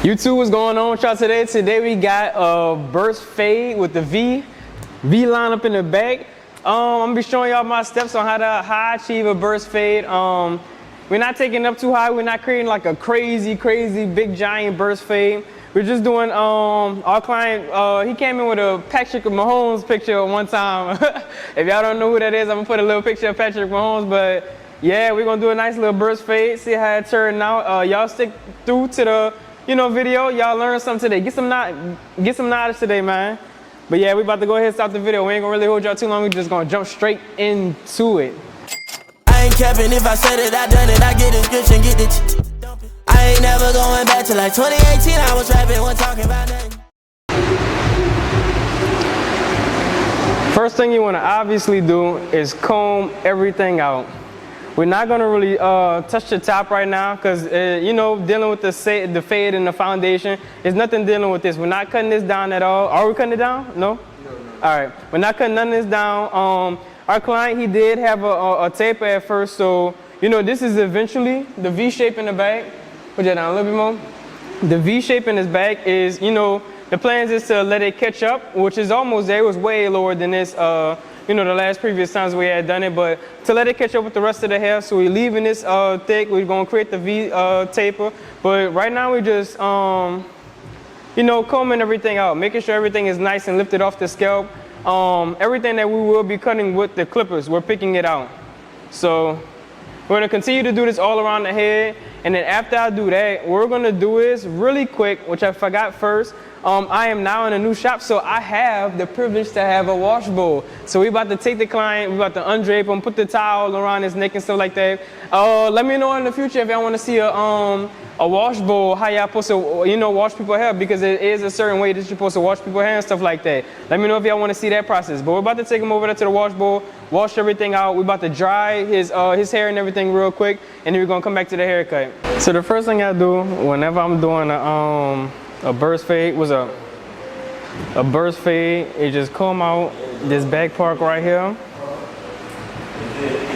YouTube, what's going on with y'all today? Today we got a burst fade with the V line up in the back. I'm gonna be showing y'all my steps on how I achieve a burst fade. We're not taking it up too high. We're not creating like a crazy big giant burst fade. We're just doing our client. He came in with a Patrick Mahomes picture one time. If y'all don't know who that is, I'm gonna put a little picture of Patrick Mahomes. But yeah, we're gonna do a nice little burst fade. See how it turned out. Y'all stick through to the video. Y'all learn something today. Get some knowledge today, man. But yeah, we about to go ahead and start the video. We ain't gonna really hold y'all too long. We just gonna jump straight into it. I ain't capping if I said it, I done it. I get the description, get the I ain't never going back to like 2018. I was rapping, wasn't talking about nothing. First thing you wanna obviously do is comb everything out. We're not gonna really touch the top right now because dealing with the fade and the foundation, there's nothing dealing with this. We're not cutting this down at all. Are we cutting it down? No? No. All right, we're not cutting none of this down. Our client, he did have a taper at first, so this is eventually the V shape in the back. Put that down a little bit more. The V shape in his back is, the plans is to let it catch up, which is almost there. It was way lower than this. The last previous times we had done it, but to let it catch up with the rest of the hair. So we're leaving this thick. We're gonna create the V taper, but right now we're just combing everything out, making sure everything is nice and lifted off the scalp. Everything that we will be cutting with the clippers, we're picking it out. So we're gonna continue to do this all around the head, and then after I do that, what we're gonna do is really quick, which I forgot first. I am now in a new shop, so I have the privilege to have a wash bowl. So we about to take the client, we about to undrape him, put the towel around his neck and stuff like that. Let me know in the future if y'all want to see a wash bowl, how y'all supposed to wash people's hair, because it is a certain way that you're supposed to wash people's hair and stuff like that. Let me know if y'all want to see that process. But we're about to take him over there to the wash bowl, wash everything out. We're about to dry his hair and everything real quick, and then we're gonna come back to the haircut. So the first thing I do whenever I'm doing a burst fade was a burst fade. It just comb out this back part right here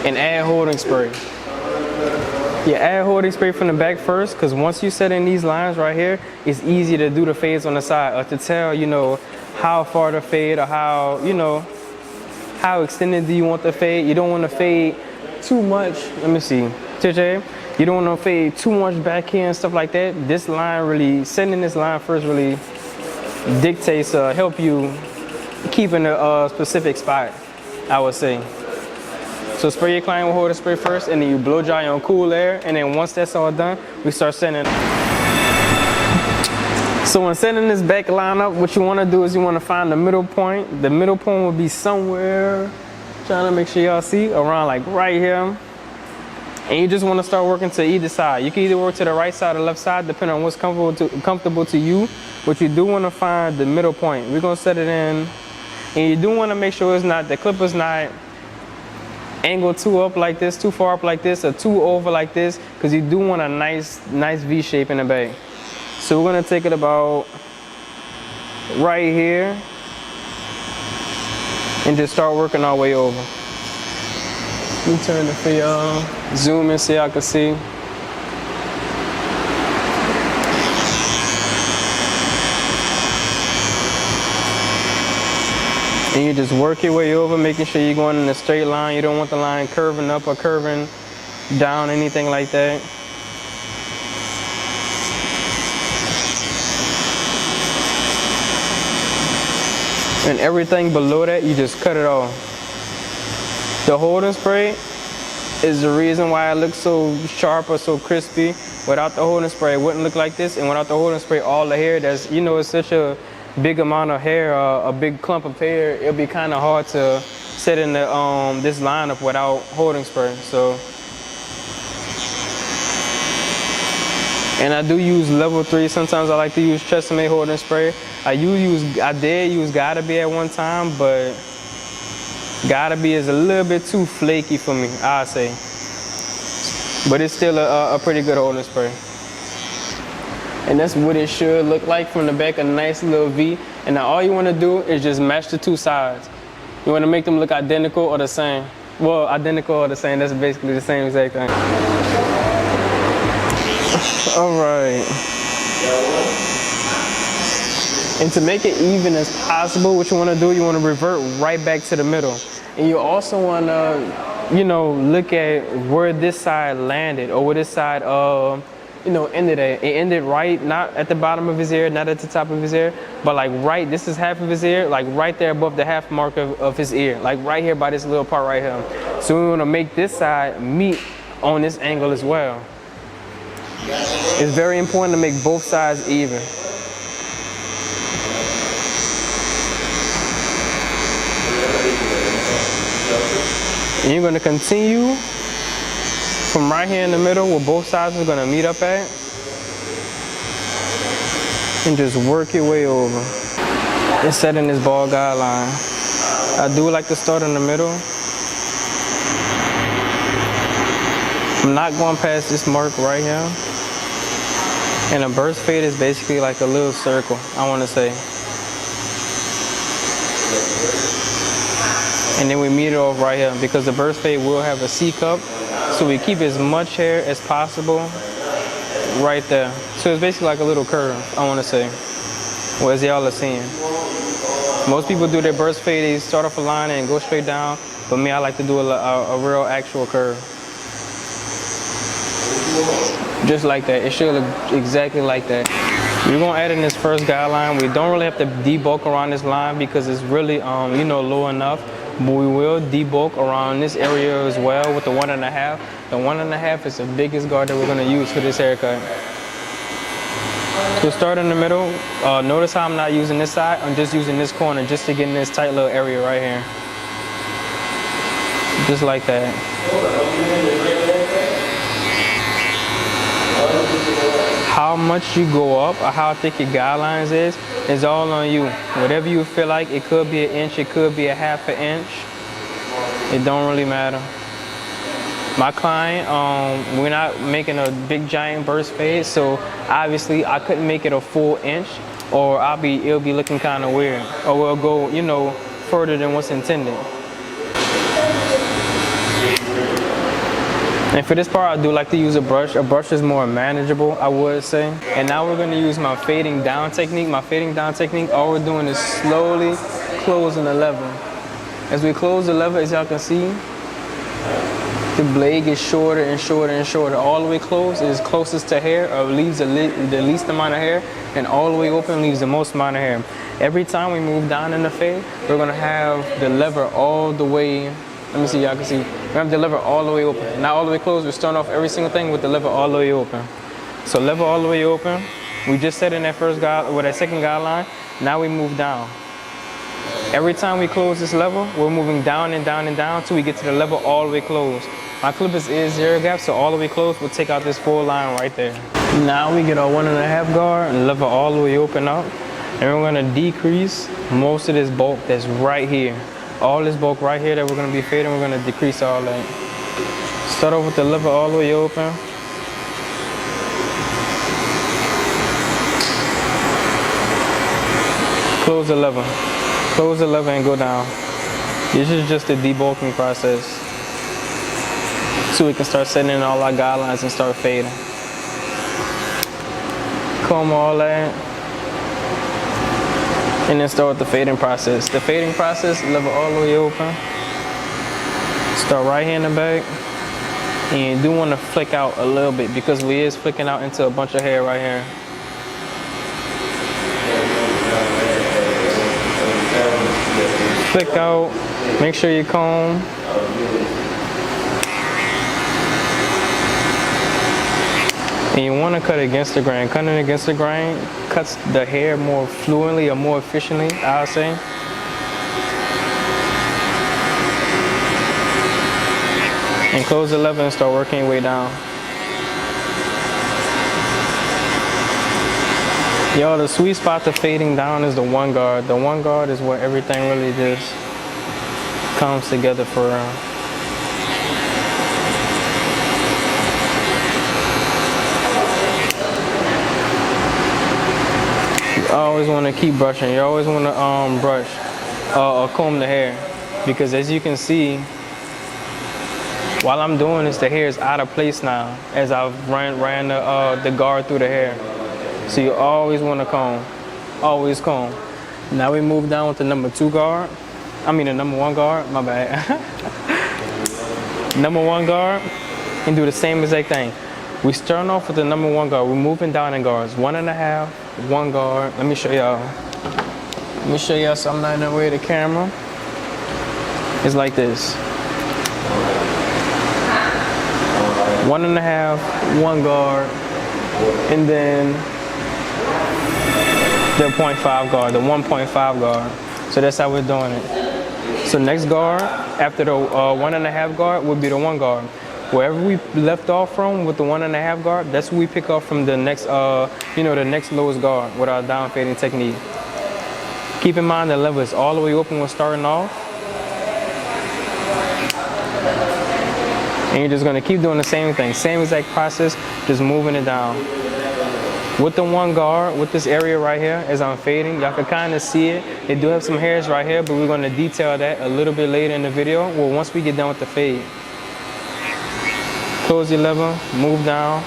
and add holding spray. You add holding spray from the back first, because once you set in these lines right here, it's easy to do the fades on the side or to tell how far to fade or how extended do you want the fade. You don't want to fade too much. Let me see, TJ. You don't want to fade too much back here and stuff like that. This line really, setting this line first really dictates, help you keep in a specific spot, I would say. So spray your client with holding spray first, and then you blow dry on cool air, and then once that's all done, we start setting. So when setting this back line up, what you want to do is you want to find the middle point. The middle point will be somewhere, trying to make sure y'all see, around like right here. And you just want to start working to either side. You can either work to the right side or left side, depending on what's comfortable to you. But you do want to find the middle point. We're going to set it in. And you do want to make sure the clipper's not angled too up like this, too far up like this, or too over like this, because you do want a nice V shape in the back. So we're going to take it about right here and just start working our way over. Let me turn it for y'all. Zoom in so y'all can see. And you just work your way over, making sure you're going in a straight line. You don't want the line curving up or curving down, anything like that. And everything below that, you just cut it off. The holding spray is the reason why it looks so sharp or so crispy. Without the holding spray, it wouldn't look like this. And without the holding spray, all the hair, it's such a big amount of hair, a big clump of hair, it'll be kind of hard to set in this lineup without holding spray. So, and I do use level 3. Sometimes I like to use Tresemme holding spray. I did use Gotta Be at one time, but Gotta Be is a little bit too flaky for me, I'd say. But it's still a pretty good holding spray. And that's what it should look like from the back, a nice little V. And now all you want to do is just match the two sides. You want to make them look identical or the same. Well, identical or the same, that's basically the same exact thing. All right. And to make it even as possible, what you want to do, you want to revert right back to the middle. And you also want to, you know, look at where this side landed or where this side, you know, ended at. It ended right, not at the bottom of his ear, not at the top of his ear, but like right, this is half of his ear, like right there above the half mark of his ear, like right here by this little part right here. So we want to make this side meet on this angle as well. It's very important to make both sides even. And you're going to continue from right here in the middle where both sides are going to meet up at, and just work your way over and setting this ball guideline. I do like to start in the middle. I'm not going past this mark right here. And a burst fade is basically like a little circle, I want to say. And then we meet it off right here because the burst fade will have a C cup. So we keep as much hair as possible right there. So it's basically like a little curve, I want to say. Well, as y'all are seeing. Most people do their burst fade, they start off a line and go straight down. But me, I like to do a real actual curve. Just like that. It should look exactly like that. We're going to add in this first guideline. We don't really have to debulk around this line because it's really, you know, low enough. But we will debulk around this area as well with the 1.5. The 1.5 is the biggest guard that we're going to use for this haircut. So start in the middle. Notice how I'm not using this side. I'm just using this corner just to get in this tight little area right here. Just like that. How much you go up or how thick your guidelines is all on you. Whatever you feel like, it could be 1 inch, it could be 1/2 inch. It don't really matter. My client, we're not making a big giant burst fade, so obviously I couldn't make it a full inch, or it'll be looking kind of weird, or we'll go, you know, further than what's intended. And for this part, I do like to use a brush. A brush is more manageable, I would say. And now we're gonna use my fading down technique. My fading down technique, all we're doing is slowly closing the lever. As we close the lever, as y'all can see, the blade gets shorter and shorter and shorter. All the way closed is closest to hair, or leaves the least amount of hair, and all the way open leaves the most amount of hair. Every time we move down in the fade, we're gonna have the lever all the way, let me see, y'all can see, we have the lever all the way open. Not all the way closed, we're starting off every single thing with the lever all the way open. So lever all the way open. We just set in that first guide, with that second guideline. Now we move down. Every time we close this lever, we're moving down and down and down until we get to the lever all the way closed. My clippers is 0 gap, so all the way closed, we'll take out this full line right there. Now we get our 1.5 guard and lever all the way open up. And we're gonna decrease most of this bulk that's right here. All this bulk right here that we're gonna be fading, we're gonna decrease all that. Start off with the lever all the way open. Close the lever. Close the lever and go down. This is just the debulking process. So we can start setting in all our guidelines and start fading. Comb all that. And then start with the fading process. The fading process, lever all the way open. Start right here in the back. And you do want to flick out a little bit because we is flicking out into a bunch of hair right here. Flick out, make sure you comb. And you want to cut against the grain. Cutting against the grain cuts the hair more fluently or more efficiently, I'll say. And close the lever and start working your way down. Yo, the sweet spot to fading down is the 1 guard. The 1 guard is where everything really just comes together for real. You always want to keep brushing. You always want to brush or comb the hair, because as you can see, while I'm doing this, the hair is out of place now as I've ran the guard through the hair. So you always want to comb. always comb. Now we move down with the number 2 guard. I mean the number 1 guard, my bad. Number 1 guard, and do the same exact thing. We starting off with the number 1 guard. We're moving down in guards. 1.5, 1 guard. Let me show y'all. Let me show y'all so I'm not in the way of the camera. It's like this. 1.5, 1 guard, and then the 0.5 guard, the 1.5 guard. So that's how we're doing it. So next guard, after the 1.5 guard, would be the 1 guard. Wherever we left off from with the 1.5 guard, that's what we pick up from the next, the next lowest guard with our down fading technique. Keep in mind the level is all the way open when starting off. And you're just gonna keep doing the same thing, same exact process, just moving it down. With the 1 guard, with this area right here, as I'm fading, y'all can kind of see it. They do have some hairs right here, but we're gonna detail that a little bit later in the video. Well, once we get done with the fade. Close your lever, move down.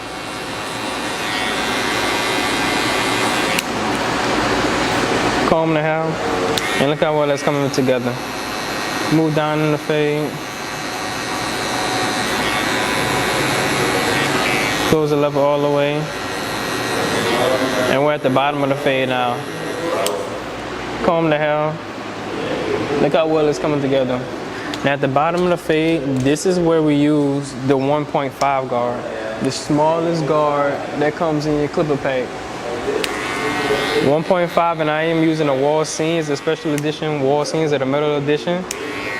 Comb the hair, and look how well that's coming together. Move down in the fade. Close the lever all the way. And we're at the bottom of the fade now. Comb the hair. Look how well it's coming together. Now at the bottom of the fade, this is where we use the 1.5 guard. The smallest guard that comes in your clipper pack. 1.5, and I am using a wall scenes, a special edition wall scenes at a metal edition.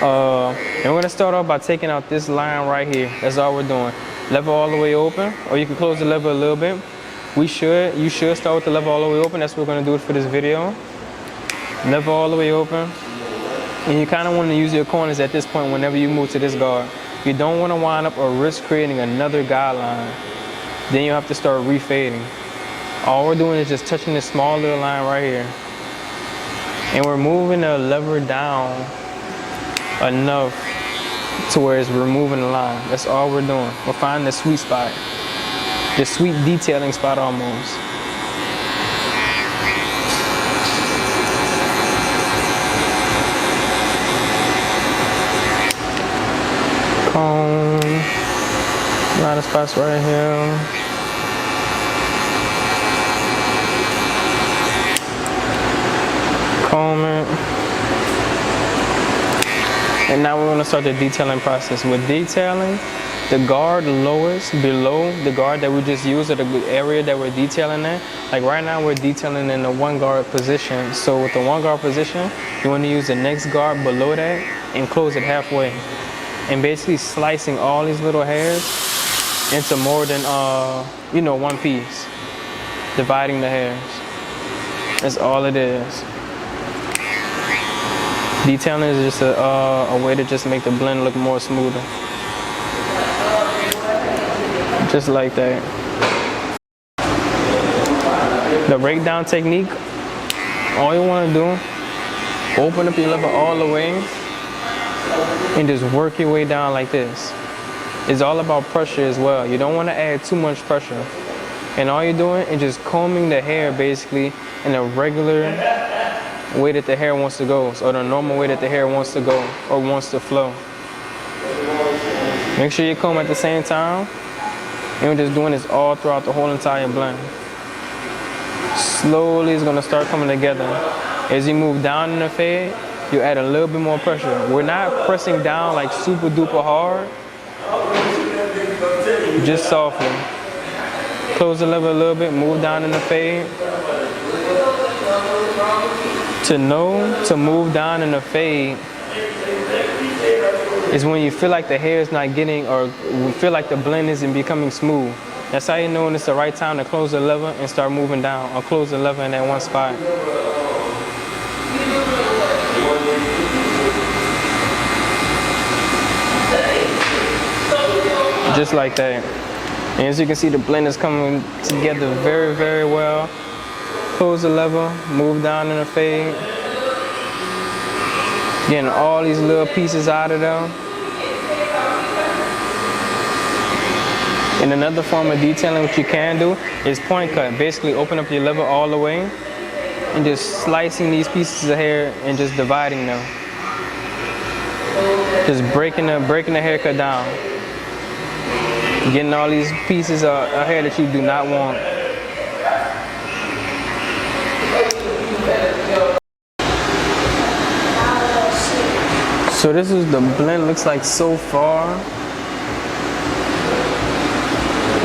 And we're gonna start off by taking out this line right here. That's all we're doing. Lever all the way open, or you can close the lever a little bit. You should start with the lever all the way open. That's what we're gonna do for this video. Lever all the way open. And you kind of want to use your corners at this point whenever you move to this guard. You don't want to wind up or risk creating another guideline. Then you have to start refading. All we're doing is just touching this small little line right here. And we're moving the lever down enough to where it's removing the line. That's all we're doing. We're finding the sweet spot. The sweet detailing spot almost. Comb. A lot of spots right here. Comb it. And now we're going to start the detailing process. With detailing, the guard lowest below the guard that we just used, or the area that we're detailing in. Like right now we're detailing in the 1 guard position. So with the 1 guard position, you want to use the next guard below that and close it halfway. And basically slicing all these little hairs into more than, 1 piece. Dividing the hairs. That's all it is. Detailing is just a way to just make the blend look more smoother. Just like that. The breakdown technique, all you want to do, open up your lever all the way and just work your way down like this. It's all about pressure as well. You don't want to add too much pressure. And all you're doing is just combing the hair basically in a regular way that the hair wants to go, or the normal way that the hair wants to go or wants to flow. Make sure you comb at the same time. And we're just doing this all throughout the whole entire blend. Slowly it's gonna start coming together. As you move down in the fade, you add a little bit more pressure. We're not pressing down like super duper hard, just softly. Close the lever a little bit, move down in the fade. To move down in the fade is when you feel like the hair is not getting, or feel like the blend isn't becoming smooth. That's how you know when it's the right time to close the lever and start moving down, or close the lever in that one spot. Just like that. And as you can see, the blend is coming together very, very well. Close the lever, move down in the fade. Getting all these little pieces out of there. And another form of detailing what you can do is point cut. Basically open up your lever all the way and just slicing these pieces of hair and just dividing them. Just breaking the haircut down. Getting all these pieces of hair that you do not want. So this is the blend looks like so far.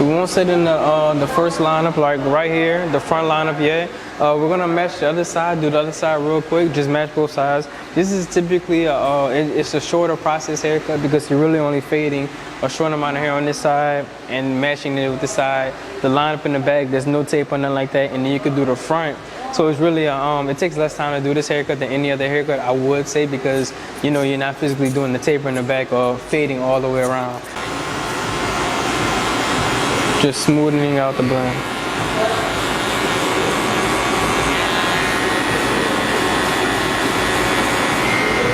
We won't sit in the first lineup, like right here, the front lineup yet. We're gonna match the other side, do the other side real quick, just match both sides. This is typically, it's a shorter process haircut because you're really only fading a short amount of hair on this side and matching it with the side. The lineup in the back, there's no tape or nothing like that, and then you could do the front. So it's really, it takes less time to do this haircut than any other haircut, I would say, because you know, you're not physically doing the taper in the back or fading all the way around. Just smoothing out the blend.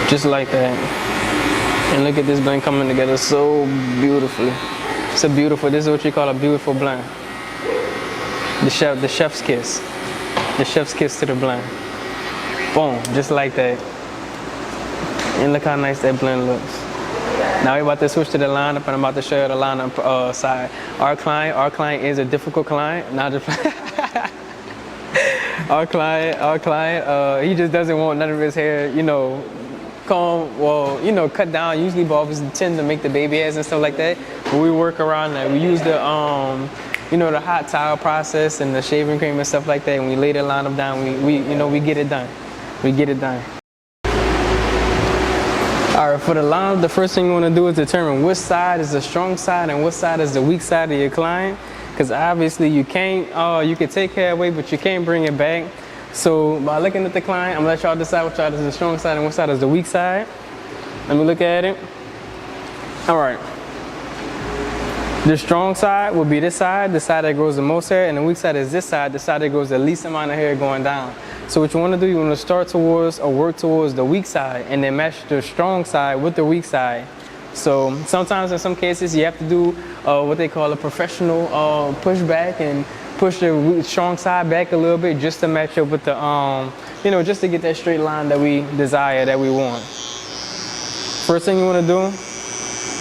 Just like that. And look at this blend coming together so beautifully. It's a beautiful, this is what you call a beautiful blend. The chef's kiss. The chef's kiss to the blend. Boom, just like that. And look how nice that blend looks. Now we're about to switch to the lineup, and I'm about to show you the lineup side. Our client is a difficult client, not just our client, he just doesn't want none of his hair, you know, comb, well, you know, cut down. Usually barbers tend to make the baby hairs and stuff like that, but we work around that. We use the, you know, the hot towel process and the shaving cream and stuff like that, and we lay the lineup down. We get it done. We get it done. All right, for the lineup, the first thing you want to do is determine which side is the strong side and which side is the weak side of your client. Because obviously you can't, you can take hair away, but you can't bring it back. So by looking at the client, I'm gonna let y'all decide which side is the strong side and which side is the weak side. Let me look at it. All right. The strong side will be this side, the side that grows the most hair, and the weak side is this side, the side that grows the least amount of hair going down. So what you want to do, you want to start towards or work towards the weak side and then match the strong side with the weak side. So sometimes in some cases you have to do what they call a professional pushback and push the strong side back a little bit just to match up with the, you know, just to get that straight line that we desire, that we want. First thing you want to do,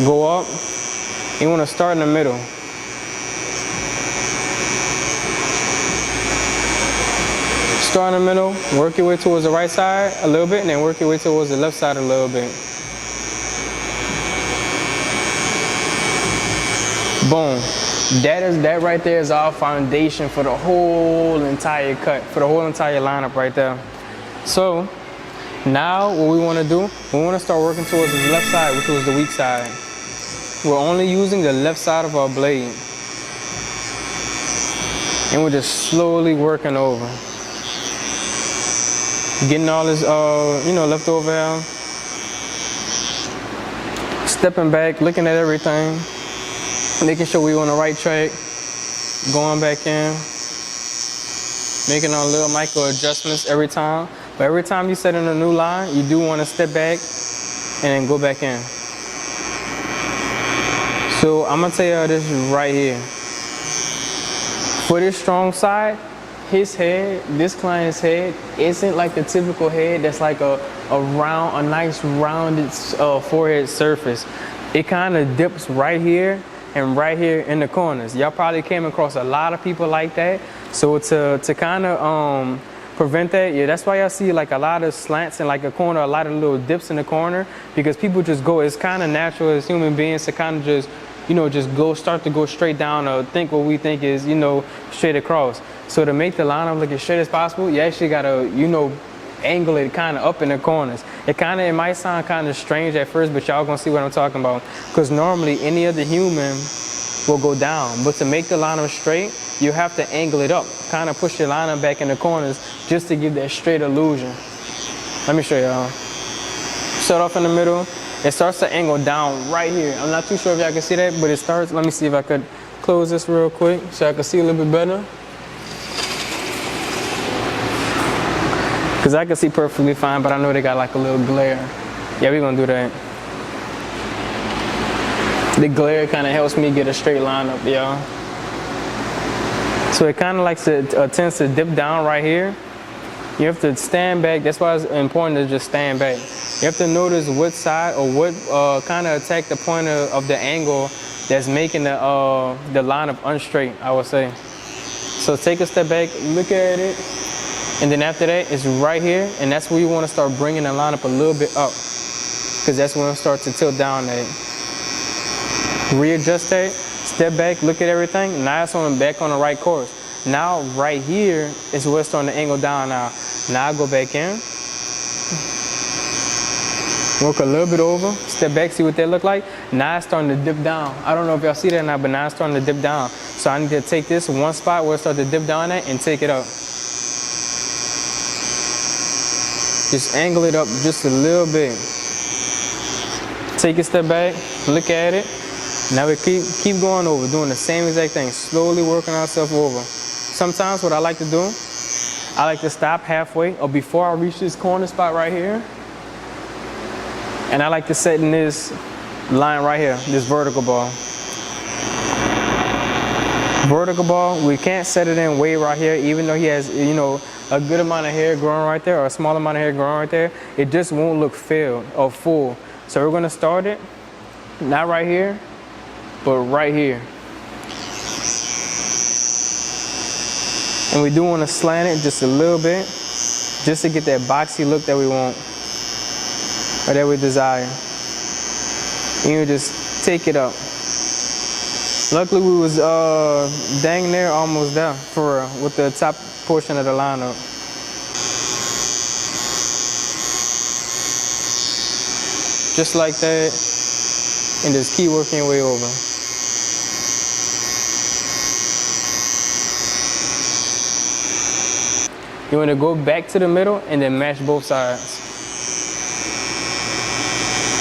go up. You want to start in the middle. Start in the middle, work your way towards the right side a little bit, and then work your way towards the left side a little bit. Boom. That right there is our foundation for the whole entire cut, for the whole entire lineup right there. So now what we want to do, we want to start working towards the left side, which was the weak side. We're only using the left side of our blade. And we're just slowly working over. Getting all this, you know, leftover hair. Stepping back, looking at everything. Making sure we're on the right track. Going back in. Making our little micro adjustments every time. But every time you set in a new line, you do want to step back and then go back in. So I'm gonna tell you this right here. For this strong side, his head, this client's head, isn't like the typical head that's like a nice rounded forehead surface. It kind of dips right here and right here in the corners. Y'all probably came across a lot of people like that. So to kind of prevent that, yeah, that's why y'all see like a lot of slants in like a corner, a lot of little dips in the corner, because people just go, it's kind of natural as human beings to kind of just, you know, just start to go straight down or think what we think is, you know, straight across. So to make the lineup look as straight as possible, you actually gotta, you know, angle it kind of up in the corners. It might sound kind of strange at first, but y'all gonna see what I'm talking about. Because normally any other human will go down, but to make the lineup straight, you have to angle it up, kind of push your lineup back in the corners just to give that straight illusion. Let me show y'all. Start off in the middle. It starts to angle down right here. I'm not too sure if y'all can see that, but it starts, let me see if I could close this real quick so I can see a little bit better. Because I can see perfectly fine, but I know they got like a little glare. Yeah, we're gonna do that. The glare kind of helps me get a straight line up, y'all. So it kind of likes to, tends to dip down right here. You have to stand back. That's why it's important to just stand back. You have to notice what side or what kind of attack the point of the angle that's making the lineup unstraight, I would say. So take a step back, look at it, and then after that, it's right here, and that's where you want to start bringing the lineup a little bit up, because that's when it starts to tilt down at. Readjust that, step back, look at everything. Now it's back on the right course. Now right here is where it's starting to angle down now. Now I go back in, work a little bit over, step back, see what that look like. Now it's starting to dip down. I don't know if y'all see that now, but now it's starting to dip down. So I need to take this one spot where it starts to dip down at and take it up. Just angle it up just a little bit. Take a step back, look at it. Now we keep going over, doing the same exact thing, slowly working ourselves over. Sometimes what I like to do, I like to stop halfway or before I reach this corner spot right here. And I like to set in this line right here, this vertical ball. Vertical ball, we can't set it in way right here, even though he has, you know, a good amount of hair growing right there or a small amount of hair growing right there. It just won't look filled or full. So we're gonna start it, not right here, but right here. And we do want to slant it just a little bit, just to get that boxy look that we want, or that we desire. And you just take it up. Luckily we was dang near almost there for real, with the top portion of the lineup. Just like that, and just keep working your way over. You want to go back to the middle and then match both sides.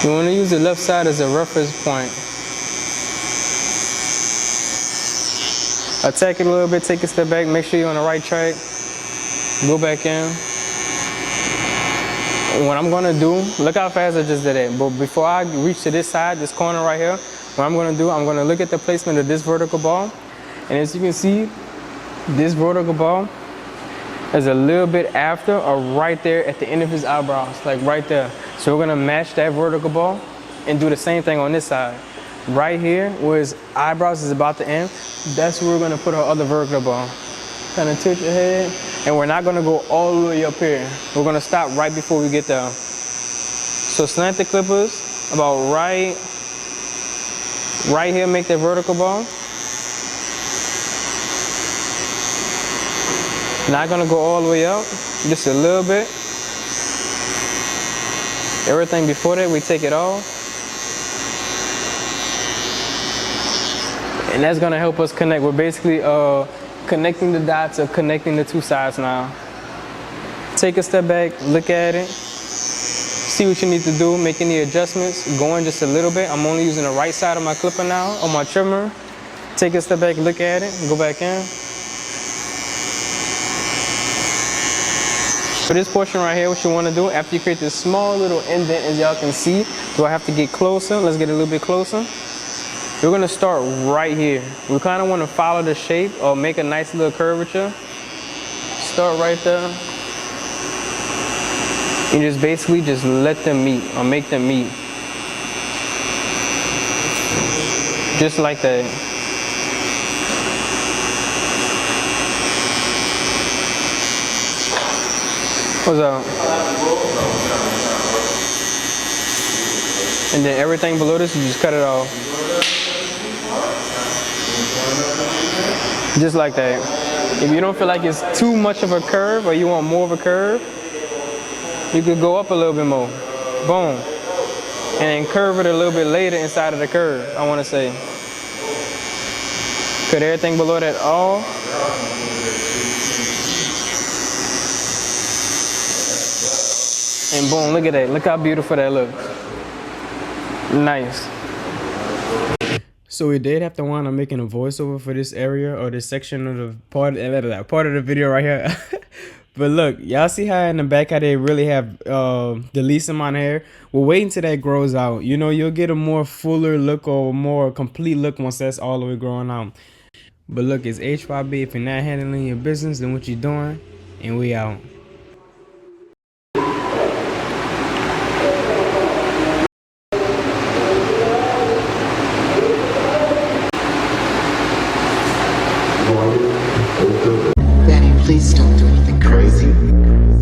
You want to use the left side as a reference point. Attack it a little bit, take a step back, make sure you're on the right track. Go back in. What I'm gonna do, look how fast I just did it. But before I reach to this side, this corner right here, what I'm gonna do, I'm gonna look at the placement of this vertical ball. And as you can see, this vertical ball is a little bit after or right there at the end of his eyebrows, like right there. So we're gonna match that vertical ball and do the same thing on this side. Right here, where his eyebrows is about to end, that's where we're gonna put our other vertical ball. Kind of tilt your head, and we're not gonna go all the way up here. We're gonna stop right before we get there. So slant the clippers about right here, make that vertical ball. Not gonna go all the way up, just a little bit. Everything before that, we take it off. And that's gonna help us connect. We're basically connecting the dots or connecting the two sides now. Take a step back, look at it, see what you need to do, make any adjustments, go in just a little bit. I'm only using the right side of my clipper now, on my trimmer. Take a step back, look at it, go back in. For this portion right here, what you want to do, after you create this small little indent, as y'all can see, do I have to get closer? Let's get a little bit closer. We're going to start right here. We kind of want to follow the shape or make a nice little curvature. Start right there. And just basically just let them meet or make them meet. Just like that. What's up? And then everything below this, you just cut it off. Just like that. If you don't feel like it's too much of a curve or you want more of a curve, you could go up a little bit more. Boom. And then curve it a little bit later inside of the curve, I want to say. Cut everything below that off. And boom, look at that. Look how beautiful that looks. Nice. So we did have to wind up making a voiceover for this area or this section of the part of the video right here. But look, y'all see how in the back how they really have the least amount of hair? We'll wait until that grows out. You know, you'll get a more fuller look or more complete look once that's all the way growing out. But look, it's HYB. If you're not handling your business, then what you doing? And we out. Please don't do anything crazy.